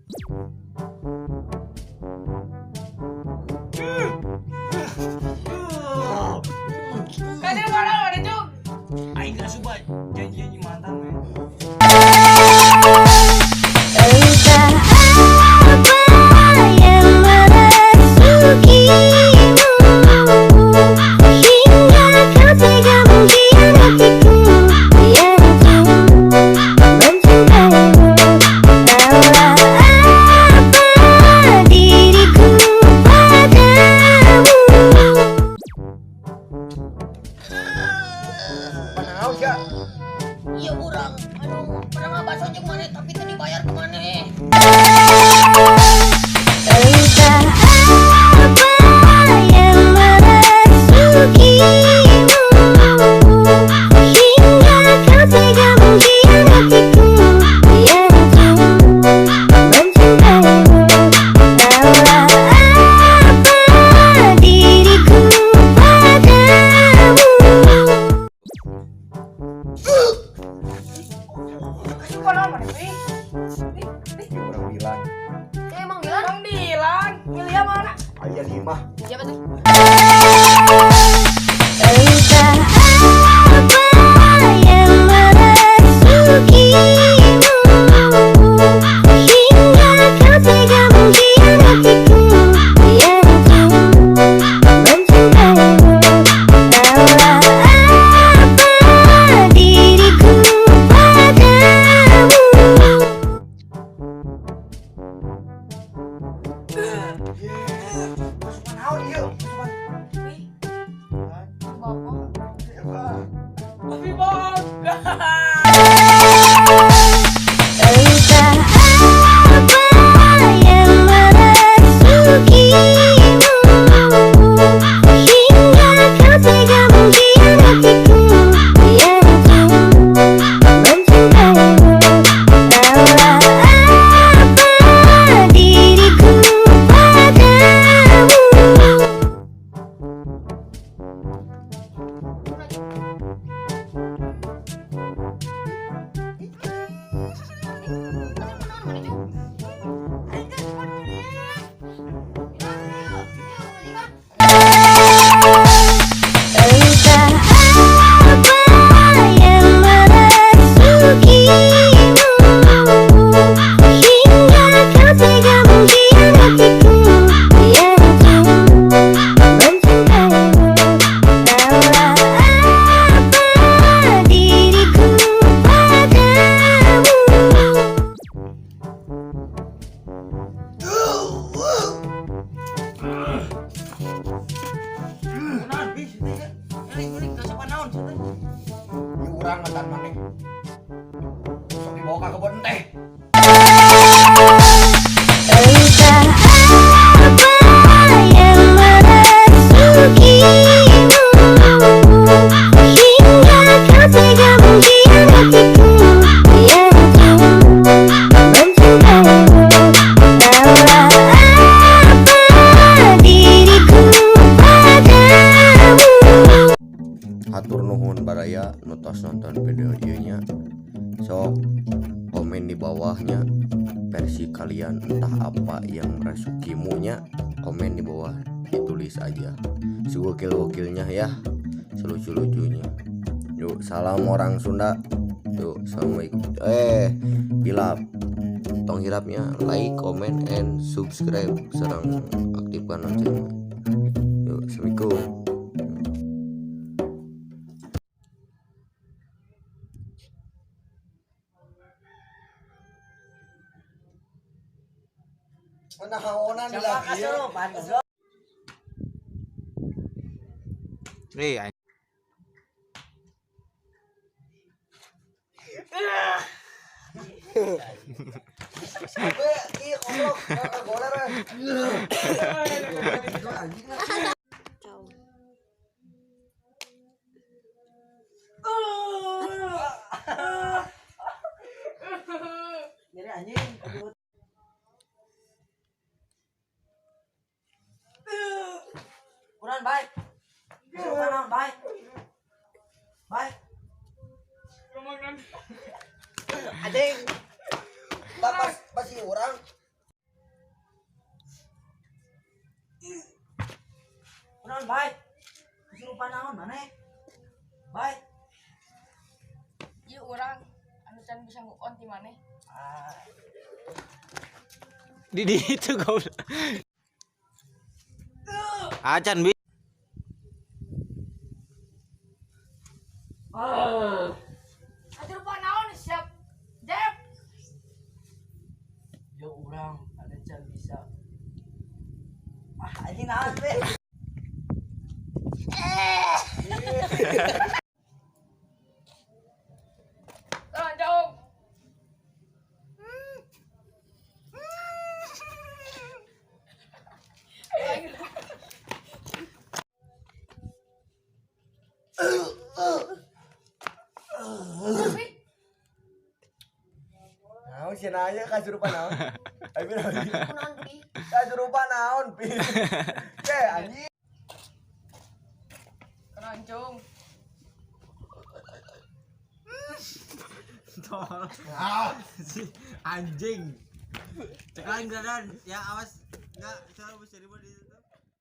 Kadang mana ada cuk? Aing gak suka janji-janji mantan men. Entah apa yang merasukimu hingga kau tega mengkhianatiku. Biarku mencintaimu, tahulah apa diriku padamu. Panaon ya? Iya kurang. Aduh, pernah nggak bakso aja kemana? Tapi tadi bayar kemana? Entah apa yang merasukimu hingga kau tega mengkhianatiku. Biarku mencintaimu, tahulah apa diriku padamu. Kasih kau nama nih? Ya orang bilang. Emang Dilan? Emang Dilan? Milih mana? Ayah 5. Siapa tuh? Entah apa yang merasukimu hingga kau tega mengkhianatiku. Biarku mencintaimu, tahulah apa diriku padamu. Panaon ieu? Tapi bang. Entah apa yang merasukimu hingga kau tega mengkhianatiku. Biarku mencintaimu, tahulah apa diriku padamu. Entah apa yang merasukimu hingga kau tega mengkhianatiku. Biarku mencintaimu, tahulah apa diriku padamu. Naon bis teh ya? Ini gak suka naon sih teh. Ieu urang mantan maneh. Sok dibawa ka kebon teh. Entah apa yang merasukimu hingga kau tega mengkhianatiku. Biarku mencintaimu, tahulah apa diriku padamu. Hatur nuhun baraya nu tos nonton video ieu nya. Sok komen di bawahnya versi kalian entah apa yang merasukimu nya. Komen di bawah ditulis aja segokil-gokilnya ya, selucu-lucunya. Yuk salam orang Sunda. Yuk assalamualaikum. Bilap tong hirapnya like, comment, and subscribe serang aktifkan loncengnya. Yuk assalamualaikum. Panaonan Siapa lagi. kasih lu bantu. Ieu goblok, goler we. Jadi anjing. Kurang baik. Kurang baik. Baik. Adeng. Pas si urang Naon baik. Kesurupan naon maneh? Baik. Ieu urang anu can bisa move on ti maneh. Di itu kau. Acan bi. Kesurupan naon siap. Jep. Yo urang ada can bisa. Ini naon teh? Tolong jauh. Naon sih nanya kasurupan naon? Ayo naon? Naon pi? Kasurupan naon, pi? Anjing. Keroncong. Si anjing. Cekalan geradan. Ya awas. Enggak, saya bisa ribut di